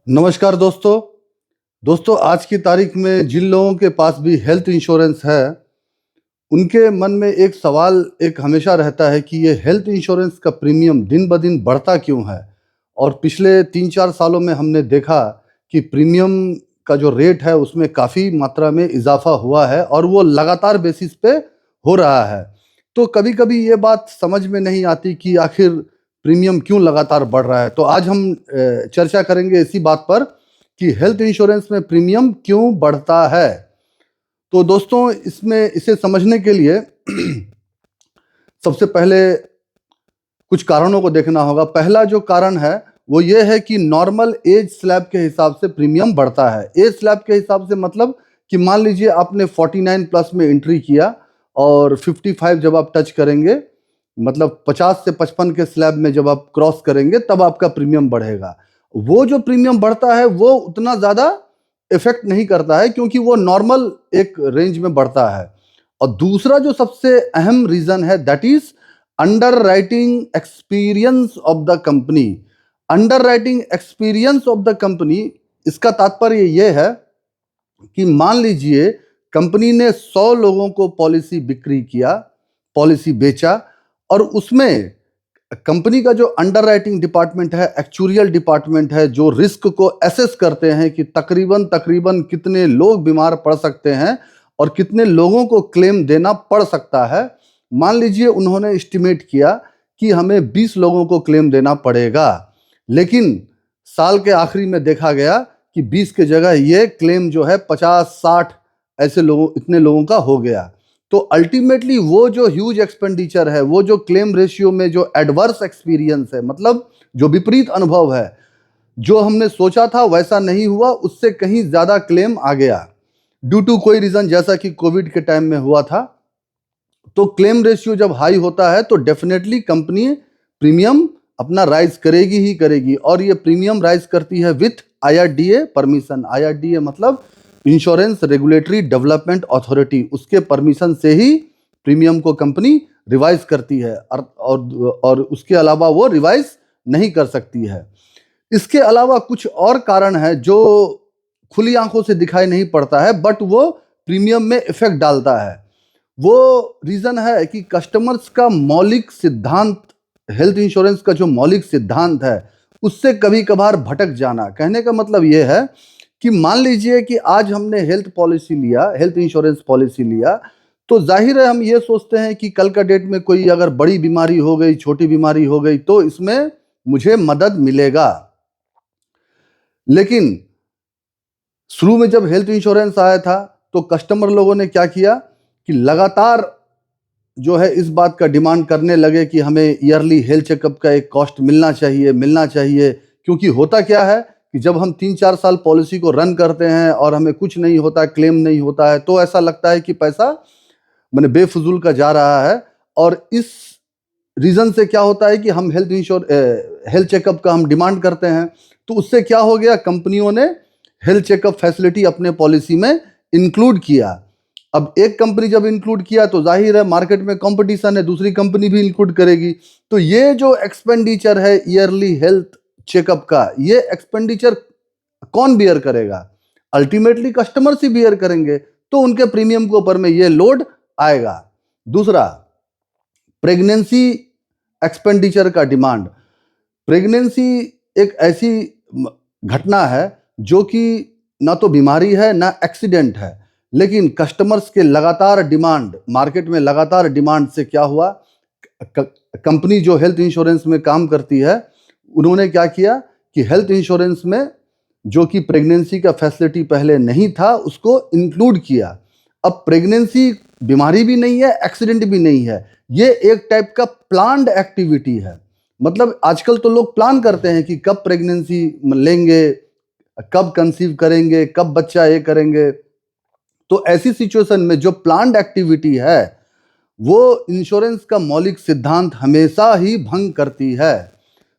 नमस्कार दोस्तों। आज की तारीख में जिन लोगों के पास भी हेल्थ इंश्योरेंस है, उनके मन में एक सवाल एक हमेशा रहता है कि ये हेल्थ इंश्योरेंस का प्रीमियम दिन ब दिन बढ़ता क्यों है? और पिछले 3-4 सालों में हमने देखा कि प्रीमियम का जो रेट है उसमें काफ़ी मात्रा में इज़ाफ़ा हुआ है और वो लगातार बेसिस पे हो रहा है। तो कभी-कभी ये बात समझ में नहीं आती कि आखिर प्रीमियम क्यों लगातार बढ़ रहा है? तो आज हम चर्चा करेंगे इसी बात पर कि हेल्थ इंश्योरेंस में प्रीमियम क्यों बढ़ता है? तो दोस्तों इसमें इसे समझने के लिए सबसे पहले कुछ कारणों को देखना होगा। पहला जो कारण है वो ये है कि नॉर्मल एज स्लैब के हिसाब से प्रीमियम बढ़ता है। एज स्लैब के हिसाब से मतलब कि मान लीजिए आपने 49 प्लस में एंट्री किया और 55 जब आप टच करेंगे, मतलब 50 से 55 के स्लैब में जब आप क्रॉस करेंगे तब आपका प्रीमियम बढ़ेगा। वो जो प्रीमियम बढ़ता है वो उतना ज़्यादा इफेक्ट नहीं करता है क्योंकि वो नॉर्मल एक रेंज में बढ़ता है। और दूसरा जो सबसे अहम रीज़न है that is under writing experience of the company. Under writing experience of the company, इसका तात्पर्य ये है कि मान लीजिए कंपनी ने 100 लोगों को पॉलिसी बिक्री किया, पॉलिसी बेचा, और उसमें कंपनी का जो अंडर राइटिंग डिपार्टमेंट है, एक्चुरियल डिपार्टमेंट है, जो रिस्क को एसेस करते हैं कि तकरीबन तकरीबन कितने लोग बीमार पड़ सकते हैं और कितने लोगों को क्लेम देना पड़ सकता है। मान लीजिए उन्होंने एस्टिमेट किया कि हमें 20 लोगों को क्लेम देना पड़ेगा, लेकिन साल के आखिरी में देखा गया कि 20 के जगह ये क्लेम जो है 50-60 ऐसे लोगों, इतने लोगों का हो गया। तो अल्टीमेटली वो जो ह्यूज एक्सपेंडिचर है, वो जो क्लेम रेशियो में जो एडवर्स एक्सपीरियंस है, मतलब जो विपरीत अनुभव है, जो हमने सोचा था वैसा नहीं हुआ, उससे कहीं ज्यादा क्लेम आ गया ड्यू टू कोई रीजन, जैसा कि कोविड के टाइम में हुआ था। तो क्लेम रेशियो जब हाई होता है तो डेफिनेटली कंपनी प्रीमियम अपना राइज करेगी ही करेगी, और ये प्रीमियम राइज करती है विथ IRDA परमिशन। IRDA मतलब इंश्योरेंस रेगुलेटरी डेवलपमेंट अथॉरिटी, उसके परमिशन से ही प्रीमियम को कंपनी रिवाइज करती है, और उसके अलावा वो रिवाइज नहीं कर सकती है। इसके अलावा कुछ और कारण है जो खुली आंखों से दिखाई नहीं पड़ता है, बट वो प्रीमियम में इफेक्ट डालता है। वो रीजन है कि कस्टमर्स का मौलिक सिद्धांत, हेल्थ इंश्योरेंस का जो मौलिक सिद्धांत है उससे कभी कभार भटक जाना। कहने का मतलब ये है कि मान लीजिए कि आज हमने हेल्थ पॉलिसी लिया, हेल्थ इंश्योरेंस पॉलिसी लिया, तो जाहिर है हम ये सोचते हैं कि कल का डेट में कोई अगर बड़ी बीमारी हो गई, छोटी बीमारी हो गई, तो इसमें मुझे मदद मिलेगा। लेकिन शुरू में जब हेल्थ इंश्योरेंस आया था तो कस्टमर लोगों ने क्या किया कि लगातार जो है इस बात का डिमांड करने लगे कि हमें ईयरली हेल्थ चेकअप का एक कॉस्ट मिलना चाहिए, मिलना चाहिए। क्योंकि होता क्या है कि जब हम 3-4 साल पॉलिसी को रन करते हैं और हमें कुछ नहीं होता, क्लेम नहीं होता है, तो ऐसा लगता है कि पैसा मैंने बेफजूल का जा रहा है। और इस रीजन से क्या होता है कि हम हेल्थ चेकअप का हम डिमांड करते हैं, तो उससे क्या हो गया, कंपनियों ने हेल्थ चेकअप फैसिलिटी अपने पॉलिसी में इंक्लूड किया। अब एक कंपनी जब इंक्लूड किया तो जाहिर है मार्केट में कंपटीशन है, दूसरी कंपनी भी इंक्लूड करेगी। तो ये जो एक्सपेंडिचर है ईयरली हेल्थ चेकअप का, ये एक्सपेंडिचर कौन बियर करेगा? अल्टीमेटली कस्टमर्स ही बियर करेंगे, तो उनके प्रीमियम के ऊपर में ये लोड आएगा। दूसरा, प्रेगनेंसी एक्सपेंडिचर का डिमांड। प्रेगनेंसी एक ऐसी घटना है जो कि ना तो बीमारी है ना एक्सीडेंट है, लेकिन कस्टमर्स के लगातार डिमांड, मार्केट में लगातार डिमांड से क्या हुआ, कंपनी जो हेल्थ इंश्योरेंस में काम करती है उन्होंने क्या किया कि हेल्थ इंश्योरेंस में जो कि प्रेगनेंसी का फैसिलिटी पहले नहीं था उसको इंक्लूड किया। अब प्रेगनेंसी बीमारी भी नहीं है, एक्सीडेंट भी नहीं है, ये एक टाइप का प्लान्ड एक्टिविटी है। मतलब आजकल तो लोग प्लान करते हैं कि कब प्रेगनेंसी लेंगे, कब कंसीव करेंगे, कब बच्चा ये करेंगे। तो ऐसी सिचुएशन में जो प्लान्ड एक्टिविटी है वो इंश्योरेंस का मौलिक सिद्धांत हमेशा ही भंग करती है।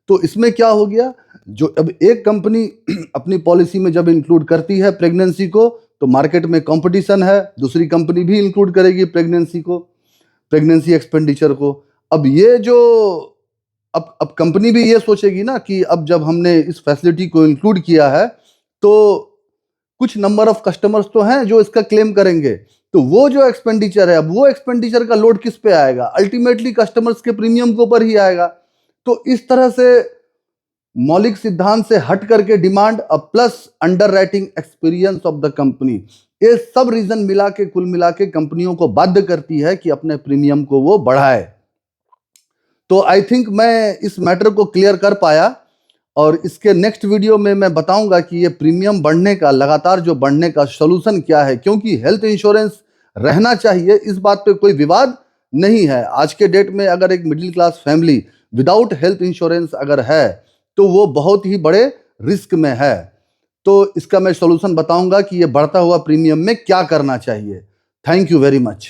तो इसमें क्या हो गया, जो अब एक कंपनी अपनी पॉलिसी में जब इंक्लूड करती है प्रेगनेंसी को, तो मार्केट में कंपटीशन है, दूसरी कंपनी भी इंक्लूड करेगी प्रेगनेंसी को, प्रेगनेंसी एक्सपेंडिचर को। अब ये जो अब कंपनी भी ये सोचेगी ना कि अब जब हमने इस फैसिलिटी को इंक्लूड किया है तो कुछ नंबर ऑफ कस्टमर्स तो हैं जो इसका क्लेम करेंगे, तो वो जो एक्सपेंडिचर है, अब वो एक्सपेंडिचर का लोड किस पे आएगा? अल्टीमेटली कस्टमर्स के प्रीमियम के ऊपर ही आएगा। तो इस तरह से मौलिक सिद्धांत से हट करके demand plus under writing experience of the company, ये सब रीजन मिला के कुल मिला के कंपनियों को बाध्य करती है कि अपने प्रीमियम को वो बढ़ाए। तो आई थिंक मैं इस मैटर को क्लियर कर पाया, और इसके नेक्स्ट वीडियो में मैं बताऊंगा कि ये प्रीमियम बढ़ने का, लगातार जो बढ़ने का सॉल्यूशन क्या है, क्योंकि हेल्थ इंश्योरेंस रहना चाहिए, इस बात पे कोई विवाद नहीं है। आज के डेट में अगर एक middle class family without health insurance अगर है तो वो बहुत ही बड़े रिस्क में है। तो इसका मैं सॉल्यूशन बताऊंगा कि ये बढ़ता हुआ प्रीमियम में क्या करना चाहिए। Thank you very much.